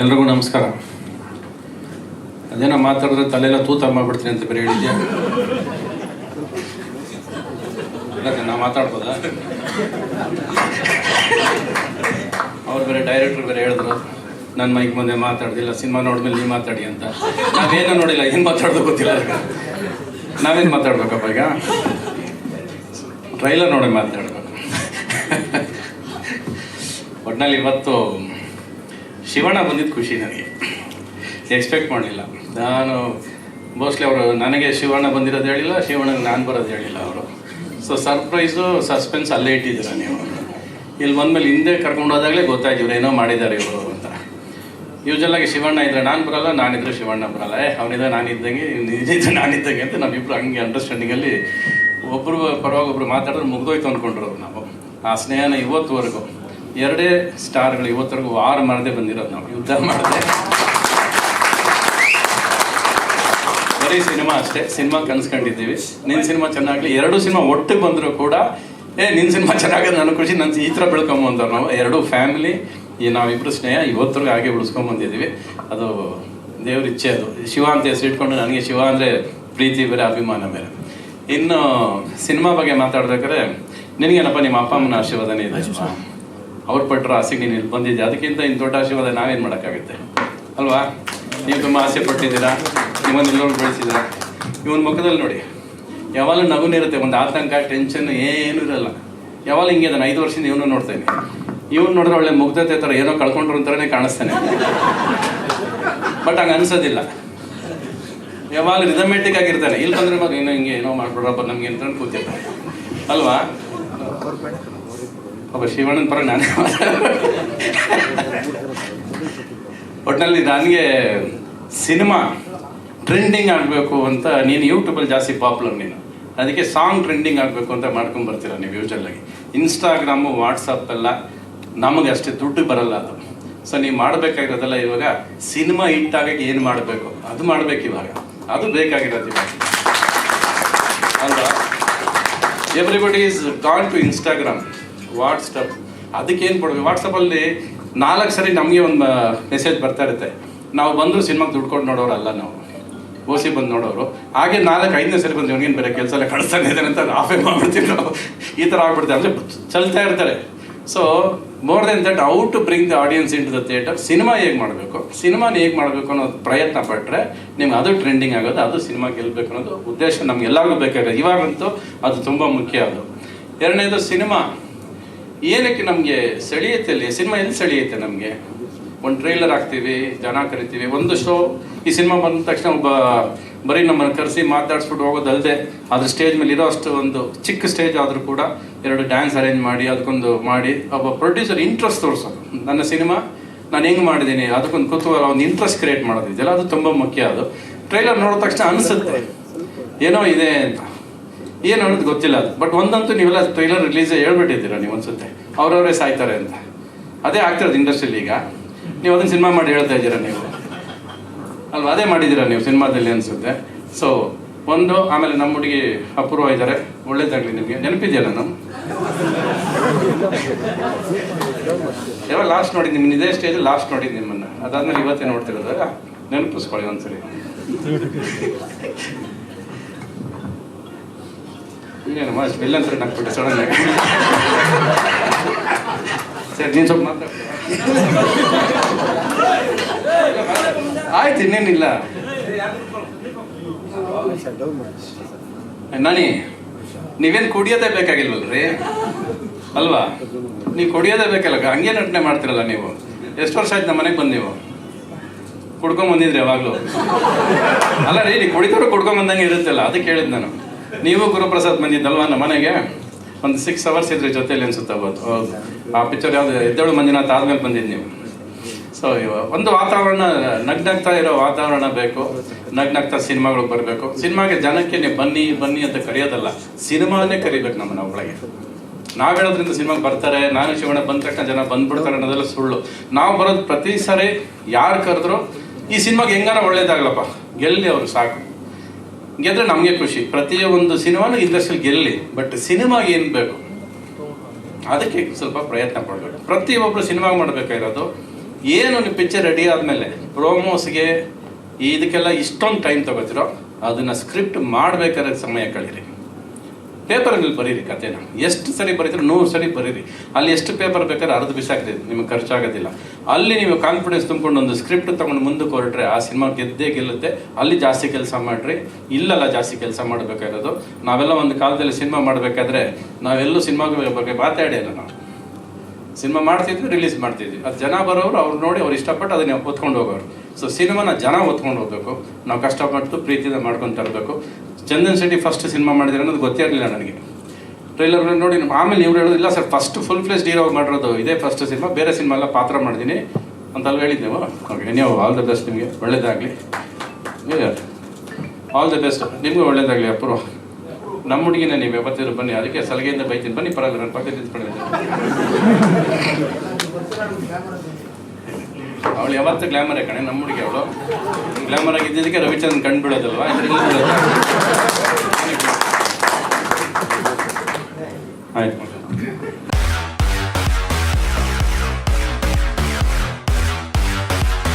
ಎಲ್ರಿಗೂ ನಮಸ್ಕಾರ. ಅದೇನೋ ಮಾತಾಡಿದ್ರೆ ತಲೆಲ್ಲ ತೂತ ಮಾಡ್ಬಿಡ್ತೀನಿ ಅಂತ ಬೇರೆ ಹೇಳಿದ್ಯಾ? ನಾ ಮಾತಾಡ್ಬೋದಾ? ಅವ್ರು ಬೇರೆ ಡೈರೆಕ್ಟ್ರು ಬೇರೆ ಹೇಳಿದ್ರು ನನ್ನ ಮೈಕ್ ಮುಂದೆ ಮಾತಾಡ್ದಿಲ್ಲ, ಸಿನಿಮಾ ನೋಡಿದ್ಮೇಲೆ ನೀವು ಮಾತಾಡಿ ಅಂತ. ನಾವೇನೋ ನೋಡಿಲ್ಲ, ಏನು ಮಾತಾಡೋದು ಗೊತ್ತಿಲ್ಲ. ನಾವೇನು ಮಾತಾಡ್ಬೇಕಪ್ಪ ಈಗ? ಟ್ರೈಲರ್ ನೋಡಿ ಮಾತಾಡ್ಬೇಕು. ಒಟ್ಟಿನಲ್ಲಿ ಇವತ್ತು ಶಿವಣ್ಣ ಬಂದಿದ್ದು ಖುಷಿ ನನಗೆ. ಎಕ್ಸ್ಪೆಕ್ಟ್ ಮಾಡಲಿಲ್ಲ ನಾನು. ಮೋಸ್ಟ್ಲಿ ಅವರು ನನಗೆ ಶಿವಣ್ಣ ಬಂದಿರೋದು ಹೇಳಿಲ್ಲ, ಶಿವಣ್ಣಗೆ ನಾನು ಬರೋದು ಹೇಳಿಲ್ಲ ಅವರು. ಸೊ ಸರ್ಪ್ರೈಸು ಸಸ್ಪೆನ್ಸ್ ಅಲ್ಲೇ ಇಟ್ಟಿದ್ದೀರ ನೀವು. ಇಲ್ಲಿ ಬಂದಮೇಲೆ ಹಿಂದೆ ಕರ್ಕೊಂಡು ಹೋದಾಗಲೇ ಗೊತ್ತಾಯ್ತು ಇವ್ರು ಏನೋ ಮಾಡಿದ್ದಾರೆ ಇವರು ಅಂತ. ಯೂಶಲಾಗಿ ಶಿವಣ್ಣ ಇದ್ರೆ ನಾನು ಬರಲ್ಲ, ನಾನಿದ್ರೆ ಶಿವಣ್ಣ ಬರಲ್ಲ. ಅವನಿದ್ರೆ ನಾನಿದ್ದಂಗೆ, ನಿಜಿದ್ರೆ ನಾನಿದ್ದಂಗೆ ಅಂತ ನಾವಿಬ್ರು ಹಂಗೆ ಅಂಡರ್ಸ್ಟ್ಯಾಂಡಿಂಗಲ್ಲಿ ಒಬ್ಬರು ಪರವಾಗಿ ಒಬ್ರು ಮಾತಾಡಿದ್ರೆ ಮುಗ್ದೋಯ್ತು ಅಂದ್ಕೊಂಡ್ರು ನಾವು. ಆ ಸ್ನೇಹನ ಇವತ್ತುವರೆಗೂ ಎರಡೇ ಸ್ಟಾರ್ಗಳು ಇವತ್ತರೆಗೂ ವಾರ ಮಾಡದೆ ಬಂದಿರೋದು ನಾವು, ಯುದ್ಧ ಮಾಡದೆ. ಬರೀ ಸಿನಿಮಾ ಅಷ್ಟೇ, ಸಿನಿಮಾ ಕನ್ಸ್ಕೊಂಡಿದ್ದೀವಿ. ನಿನ್ನ ಸಿನಿಮಾ ಚೆನ್ನಾಗಲಿ, ಎರಡು ಸಿನಿಮಾ ಒಟ್ಟಿಗೆ ಬಂದರೂ ಕೂಡ ನಿನ್ನ ಸಿನಿಮಾ ಚೆನ್ನಾಗಿದೆ ನನಗೆ ಖುಷಿ, ನನ್ನ ಈ ಥರ ಬೆಳ್ಕೊಂಬಂದವ್ರು ನಾವು. ಎರಡು ಫ್ಯಾಮಿಲಿ, ನಾವಿಬ್ಬರು ಸ್ನೇಹ ಇವತ್ತರೆಗೂ ಹಾಗೆ ಉಳಿಸ್ಕೊಂಬಂದಿದ್ದೀವಿ. ಅದು ದೇವ್ರ ಇಚ್ಛೆ. ಅದು ಶಿವ ಅಂತ ಹೆಸರು ಇಟ್ಕೊಂಡು ನನಗೆ ಶಿವ ಅಂದರೆ ಪ್ರೀತಿ ಬೇರೆ, ಅಭಿಮಾನ ಬೇರೆ. ಇನ್ನು ಸಿನಿಮಾ ಬಗ್ಗೆ ಮಾತಾಡ್ಬೇಕಾದ್ರೆ ನಿನಗೇನಪ್ಪ ನಿಮ್ಮ ಅಪ್ಪ ಅಮ್ಮನ ಆಶೀರ್ವಾದನೇ ಇದೆ. ಅವ್ರು ಪಟ್ಟರು ಆಸೆಗೆ ನೀನು ಇಲ್ಲಿ ಬಂದಿದ್ದೆ, ಅದಕ್ಕಿಂತ ಇನ್ನು ದೊಡ್ಡ ಆಶೀರ್ವಾದ ನಾವೇನು ಮಾಡೋಕ್ಕಾಗುತ್ತೆ ಅಲ್ವಾ? ನೀವು ತುಂಬ ಆಸೆ ಪಟ್ಟಿದ್ದೀರಾ, ನಿಮ್ಮನ್ನು ಎಲ್ಲರೂ ಬೆಳೆಸಿದ್ದೀರಾ. ಇವನ ಮುಖದಲ್ಲಿ ನೋಡಿ ಯಾವಾಗಲೂ ನಗುನೇ ಇರುತ್ತೆ, ಒಂದು ಆತಂಕ ಟೆನ್ಷನ್ ಏನೂ ಇರಲ್ಲ. ಯಾವಾಗ ಹಿಂಗೆ ನಾನು 5 ವರ್ಷದಿಂದ ಇವನು ನೋಡ್ತೇನೆ. ಇವನು ನೋಡಿದ್ರೆ ಒಳ್ಳೆ ಮುಗ್ಧತೆ ಥರ ಏನೋ ಕಳ್ಕೊಂಡ್ರು ಅಂತಾನೆ ಕಾಣಿಸ್ತಾನೆ, ಬಟ್ ಹಂಗೆ ಅನ್ಸೋದಿಲ್ಲ. ಯಾವಾಗ ರಿದಮೆಟಿಕ್ ಆಗಿರ್ತಾನೆ. ಇಲ್ಲಿ ಬಂದ್ರೆ ಮಗ ಏನೋ ಹಿಂಗೆ ಏನೋ ಮಾಡ್ಬಿಡ್ರಪ್ಪ ನಮ್ಗೆ ಅಂತ ಕೂತಿರ್ತಾನೆ ಅಲ್ವಾ? ಒಬ್ಬ ಶಿವಣ್ಣನ ಪರ ನಾನೇ. ಒಟ್ಟಿನಲ್ಲಿ ನನಗೆ ಸಿನಿಮಾ ಟ್ರೆಂಡಿಂಗ್ ಆಗಬೇಕು ಅಂತ, ನೀನು ಯೂಟ್ಯೂಬಲ್ಲಿ ಜಾಸ್ತಿ ಪಾಪ್ಯುಲರ್ ನೀನು, ಅದಕ್ಕೆ ಸಾಂಗ್ ಟ್ರೆಂಡಿಂಗ್ ಆಗಬೇಕು ಅಂತ ಮಾಡ್ಕೊಂಡು ಬರ್ತೀರ ನೀವು ಯೂಶಲಾಗಿ. ಇನ್ಸ್ಟಾಗ್ರಾಮು ವಾಟ್ಸಪ್ ಎಲ್ಲ ನಮಗೆ ಅಷ್ಟೇ ದುಡ್ಡು ಬರಲ್ಲ ಅದು. ಸೊ ನೀವು ಮಾಡಬೇಕಾಗಿರೋದಲ್ಲ ಇವಾಗ ಸಿನಿಮಾ ಹಿಟ್ಟಾಗಿ ಏನು ಮಾಡಬೇಕು ಅದು ಮಾಡಬೇಕು ಇವಾಗ. ಅದು ಬೇಕಾಗಿರೋದು ಇವಾಗ ಅಲ್ವಾ? Everybody is gone to Instagram, WhatsApp. ಅದಕ್ಕೇನು ಕೊಡಬೇಕು? ವಾಟ್ಸಪ್ಪಲ್ಲಿ 4 ಸರಿ ನಮಗೆ ಒಂದು ಮೆಸೇಜ್ ಬರ್ತಾ ಇರುತ್ತೆ. ನಾವು ಬಂದರೂ ಸಿನಿಮಾಗೆ ದುಡ್ಡು ಕೊಟ್ಟು ನೋಡೋರಲ್ಲ, ನಾವು ಓಸಿ ಬಂದು ನೋಡೋರು. ಹಾಗೆ 4-5ನೇ ಸರಿ ಬಂದು ಇವನಿಗೇನು ಬೇರೆ ಕೆಲಸ ಎಲ್ಲ ಕಳಿಸ್ತಾನೆ ಇದ್ದಾನೆ ಅಂತ ಆಫೇ ಮಾಡ್ಬಿಡ್ತೀವಿ ನಾವು. ಈ ಥರ ಆಗ್ಬಿಡ್ತಾರೆ, ಅಂದರೆ ಚಲ್ತಾ ಇರ್ತಾರೆ. So more then that, how to bring the audience into the theatre. Cinema ಹೇಗೆ ಮಾಡಬೇಕು, ಸಿನಿಮಾನ ಹೇಗೆ ಮಾಡಬೇಕು ಅನ್ನೋದು ಪ್ರಯತ್ನ ಪಟ್ಟರೆ ನಿಮ್ಗೆ ಅದು ಟ್ರೆಂಡಿಂಗ್ ಆಗೋದು, ಅದು ಸಿನಿಮಾ ಗೆಲ್ಲಬೇಕು ಅನ್ನೋದು ಉದ್ದೇಶ ನಮ್ಗೆಲ್ಲರಿಗೂ ಬೇಕಾಗಿದೆ. ಇವಾಗಂತೂ ಅದು ತುಂಬ ಮುಖ್ಯ. ಅದು ಎರಡನೇದು, ಸಿನಿಮಾ ಏನಕ್ಕೆ ನಮಗೆ ಸೆಳೆಯುತ್ತೆ? ಅಲ್ಲಿ ಸಿನಿಮಾ ಎಲ್ಲಿ ಸೆಳೆಯುತ್ತೆ ನಮಗೆ? ಒಂದು ಟ್ರೈಲರ್ ಹಾಕ್ತೀವಿ, ಜನ ಕರಿತೀವಿ, ಒಂದು ಶೋ. ಈ ಸಿನಿಮಾ ಬಂದ ತಕ್ಷಣ ಒಬ್ಬ ಬರೀ ನಮ್ಮನ್ನು ಕರೆಸಿ ಮಾತಾಡಿಸ್ಬಿಟ್ಟು ಹೋಗೋದಲ್ಲದೆ, ಅದ್ರ ಸ್ಟೇಜ್ ಮೇಲೆ ಇರೋ ಅಷ್ಟು ಒಂದು ಚಿಕ್ಕ ಸ್ಟೇಜ್ ಆದರೂ ಕೂಡ 2 ಡ್ಯಾನ್ಸ್ ಅರೇಂಜ್ ಮಾಡಿ ಅದಕ್ಕೊಂದು ಮಾಡಿ ಒಬ್ಬ ಪ್ರೊಡ್ಯೂಸರ್ ಇಂಟ್ರೆಸ್ಟ್ ತೋರಿಸೋದು. ನನ್ನ ಸಿನಿಮಾ ನಾನು ಹೆಂಗೆ ಮಾಡಿದ್ದೀನಿ ಅದಕ್ಕೊಂದು ಕುತೂಹಲ, ಒಂದು ಇಂಟ್ರೆಸ್ಟ್ ಕ್ರಿಯೇಟ್ ಮಾಡೋದಿದೆಯಲ್ಲ, ಅದು ತುಂಬ ಮುಖ್ಯ. ಅದು ಟ್ರೈಲರ್ ನೋಡಿದ ತಕ್ಷಣ ಅನಿಸುತ್ತೆ ಏನೋ ಇದೆ ಅಂತ, ಏನು ಅನ್ನೋದು ಗೊತ್ತಿಲ್ಲ ಅದು. ಬಟ್ ಒಂದಂತೂ ನೀವೆಲ್ಲ ಟ್ರೈಲರ್ ರಿಲೀಸೇ ಹೇಳ್ಬಿಟ್ಟಿದ್ದೀರಾ ನೀವು ಅನ್ಸುತ್ತೆ, ಅವ್ರವರೇ ಸಾಯ್ತಾರೆ ಅಂತ. ಅದೇ ಆಗ್ತಿರೋದು ಇಂಡಸ್ಟ್ರಿಯಲ್ಲಿ ಈಗ. ನೀವು ಅದನ್ನು ಸಿನಿಮಾ ಮಾಡಿ ಹೇಳ್ತಾ ಇದ್ದೀರಾ ನೀವು ಅಲ್ವಾ? ಅದೇ ಮಾಡಿದ್ದೀರಾ ನೀವು ಸಿನಿಮಾದಲ್ಲಿ ಅನಿಸುತ್ತೆ. ಸೊ ಒಂದು, ಆಮೇಲೆ ನಮ್ಮ ಹುಡುಗಿ ಅಪೂರ್ವ ಇದ್ದಾರೆ, ಒಳ್ಳೇದಾಗಲಿ ನಿಮಗೆ. ನೆನಪಿದೆಯಲ್ಲ ನಾನು ಯಾವಾಗ ಲಾಸ್ಟ್ ನೋಡಿದ್ದು ನಿಮ್ಮನ್ನ? ಇದೇ ಸ್ಟೇಜ್ ಲಾಸ್ಟ್ ನೋಡಿದ್ದು ನಿಮ್ಮನ್ನು. ಅದಾದ್ಮೇಲೆ ಇವತ್ತೇ ನೋಡ್ತಿರೋದಾಗ ನೆನಪಿಸ್ಕೊಳ್ಳಿ ಒಂದ್ಸರಿ. ಇನ್ನೇನಮ್ಮ ಎಲ್ಲಂತಾರೆ ನಕ್ಬಿಟ್ಟೆ ಸಡನ್ ಆಗಿ. ಸರಿ, ನೀನು ಸ್ವಲ್ಪ ಮಾತಾಡ್ತೀನಿ. ಆಯ್ತು, ಇನ್ನೇನಿಲ್ಲ. ನಾನಿ, ನೀವೇನು ಕುಡಿಯೋದೇ ಬೇಕಾಗಿಲ್ವಲ್ರಿ ಅಲ್ವಾ? ನೀವು ಕುಡಿಯೋದೇ ಬೇಕಲ್ಲ, ಹಂಗೆ ನಟನೆ ಮಾಡ್ತಿರಲ್ಲ ನೀವು. ಎಷ್ಟು ವರ್ಷ ಆಯ್ತು ನಮ್ಮ ಮನೆಗೆ ಬಂದು ನೀವು ಕುಡ್ಕೊಂಬಂದಿದ್ರಿ ಯಾವಾಗಲೂ? ಅಲ್ಲ ರೀ, ನೀವು ಕುಡಿದವರು ಕುಡ್ಕೊಂಬಂದಂಗೆ ಇರುತ್ತಲ್ಲ, ಅದಕ್ಕೆ ಹೇಳಿದ್ದು ನಾನು. ನೀವು ಗುರುಪ್ರಸಾದ್ ಬಂದಿದ್ದಲ್ವಾ ನಮ್ಮ ಮನೆಗೆ? ಒಂದು 6 ಅವರ್ಸ್ ಇದ್ರಿ ಜೊತೆಯಲ್ಲಿ ಅನ್ಸುತ್ತೆ ಅವತ್ತು. ಹೌದು, ಆ ಪಿಕ್ಚರ್ ಯಾವುದು, ಎದ್ದೇಳು ಮಂಜುನಾಥ್ ಆದ್ಮೇಲೆ ಬಂದಿದ್ದು ನೀವು. ಸೊ ಒಂದು ವಾತಾವರಣ, ನಗ್ನಗ್ತಾ ಇರೋ ವಾತಾವರಣ ಬೇಕು. ನಗ್ನಗ್ತಾ ಸಿನಿಮಾಗಳು ಬರಬೇಕು. ಸಿನಿಮಾಗೆ ಜನಕ್ಕೆ ನೀವು ಬನ್ನಿ ಬನ್ನಿ ಅಂತ ಕರೆಯೋದಲ್ಲ, ಸಿನಿಮಾನೇ ಕರಿಬೇಕು ನಮ್ಮನ್ನ ಒಳಗೆ. ನಾವು ಹೇಳೋದ್ರಿಂದ ಸಿನಿಮಾಗೆ ಬರ್ತಾರೆ, ನಾನು ಶಿವಣ್ಣ ಬಂದ ತಕ್ಷಣ ಜನ ಬಂದ್ಬಿಡ್ತಾರೆ ಅನ್ನೋದೆಲ್ಲ ಸುಳ್ಳು. ನಾವು ಬರೋದು ಪ್ರತಿ ಸಾರಿ ಯಾರು ಕರೆದ್ರು ಈ ಸಿನಿಮಾಗೆ ಹೆಂಗಾರ ಒಳ್ಳೇದಾಗಲಪ್ಪ, ಗೆಲ್ಲಿ ಅವರು ಸಾಕು. ಗೆದ್ರೆ ನಮಗೆ ಖುಷಿ. ಪ್ರತಿಯೊಂದು ಸಿನಿಮಾನು ಇಂಡಸ್ಟ್ರಿಯಲ್ಲಿ ಗೆಲ್ಲಿ, ಬಟ್ ಸಿನಿಮಾಗೆ ಏನು ಬೇಕು ಅದಕ್ಕೆ ಸ್ವಲ್ಪ ಪ್ರಯತ್ನ ಪಡಬೇಕು. ಪ್ರತಿಯೊಬ್ಬರು ಸಿನಿಮಾ ಮಾಡಬೇಕಾಗಿರೋದು ಏನು ನೀವು ಪಿಕ್ಚರ್ ರೆಡಿ ಆದಮೇಲೆ ಪ್ರೋಮೋಸ್ಗೆ ಇದಕ್ಕೆಲ್ಲ ಇಷ್ಟೊಂದು ಟೈಮ್ ತಗೋತಿರೋ ಅದನ್ನು ಸ್ಕ್ರಿಪ್ಟ್ ಮಾಡಬೇಕಾದ್ರೆ ಸಮಯ ಕಳೀರಿ. ಪೇಪರಲ್ಲಿ ಬರೀರಿ ಕಥೆನ, ಎಷ್ಟು ಸರಿ ಬರೀತೀರಿ 100 ಸರಿ ಬರೀರಿ. ಅಲ್ಲಿ ಎಷ್ಟು ಪೇಪರ್ ಬೇಕಾದ್ರೆ ಅರ್ಧ ಬಿಸಾಕ್ರಿ, ನಿಮಗೆ ಖರ್ಚಾಗೋದಿಲ್ಲ. ಅಲ್ಲಿ ನೀವು ಕಾನ್ಫಿಡೆನ್ಸ್ ತುಂಬಿಕೊಂಡು ಒಂದು ಸ್ಕ್ರಿಪ್ಟ್ ತೊಗೊಂಡು ಮುಂದಕ್ಕೆ ಹೊರಟ್ರೆ ಆ ಸಿನಿಮಾ ಗೆದ್ದೇ ಗೆಲ್ಲುತ್ತೆ. ಅಲ್ಲಿ ಜಾಸ್ತಿ ಕೆಲಸ ಮಾಡಿರಿ, ಇಲ್ಲೆಲ್ಲ ಜಾಸ್ತಿ ಕೆಲಸ ಮಾಡಬೇಕಾಗಿರೋದು. ನಾವೆಲ್ಲ ಒಂದು ಕಾಲದಲ್ಲಿ ಸಿನಿಮಾ ಮಾಡಬೇಕಾದ್ರೆ ನಾವೆಲ್ಲೂ ಸಿನಿಮಾಗಳ ಬಗ್ಗೆ ಮಾತಾಡಿಲ್ಲ. ನಾವು ಸಿನಿಮಾ ಮಾಡ್ತಿದ್ವಿ, ರಿಲೀಸ್ ಮಾಡ್ತಿದ್ವಿ. ಅದು ಜನ ಬರೋರು ಅವ್ರು ನೋಡಿ ಅವ್ರು ಇಷ್ಟಪಟ್ಟು ಅದನ್ನ ಒತ್ಕೊಂಡು ಹೋಗೋರು. ಸೊ ಸಿನಿಮಾನ ಜನ ಒತ್ಕೊಂಡು ಹೋಗ್ಬೇಕು, ನಾವು ಕಷ್ಟಪಟ್ಟು ಪ್ರೀತಿಯಿಂದ ಮಾಡ್ಕೊಂಡು ತರಬೇಕು. ಚಂದನ್ ಶೆಟ್ಟಿ ಫಸ್ಟ್ ಸಿನಿಮಾ ಮಾಡಿದ್ರೆ ಅನ್ನೋದು ಗೊತ್ತೇ ಇರಲಿಲ್ಲ ನನಗೆ. ಟ್ರೈಲರ್ ನೋಡಿ ಆಮೇಲೆ ಇವ್ರು ಹೇಳೋದು, ಇಲ್ಲ sir first full flesh hero ಮಾಡಿರೋದು ಇದೇ ಫಸ್ಟ್ ಸಿನಿಮಾ, ಬೇರೆ ಸಿನಿಮಾ ಎಲ್ಲ ಪಾತ್ರ ಮಾಡಿದ್ದೀನಿ ಅಂತ ಅಲ್ಲಿ ಹೇಳಿದ್ದೆವು. ಓಕೆ, ನೀವು ಆಲ್ ದ ಬೆಸ್ಟ್, ನಿಮಗೆ ಒಳ್ಳೇದಾಗಲಿ, ಆಲ್ ದ ಬೆಸ್ಟ್, ನಿಮಗೂ ಒಳ್ಳೇದಾಗಲಿ. ಅಪೂರ್ವ ನಮ್ಮ ಹುಡುಗಿನ ನೀವು ಯಾವತ್ತಿದ್ರು ಬನ್ನಿ, ಅದಕ್ಕೆ ಸಲಹೆಯಿಂದ ಬೈತೀನಿ, ಬನ್ನಿ ಪರವಾಗಿಲ್ಲ, ನನ್ನ ಪಕ್ಕ ನಿಂತ್ಕೊಂಡಿದ್ದೆ. ಅವಳು ಯಾವತ್ತೂ ಗ್ಲಾಮರೇ ಕಣೆ, ನಮ್ಮ ಹುಡುಗಿ ಅವಳು. ಗ್ಲಾಮರ್ ಆಗಿದ್ದಕ್ಕೆ ರವಿಚಂದ್ರನ್ ಕಂಡು ಬಿಡೋದಲ್ವಾ, ಆಯ್ತು.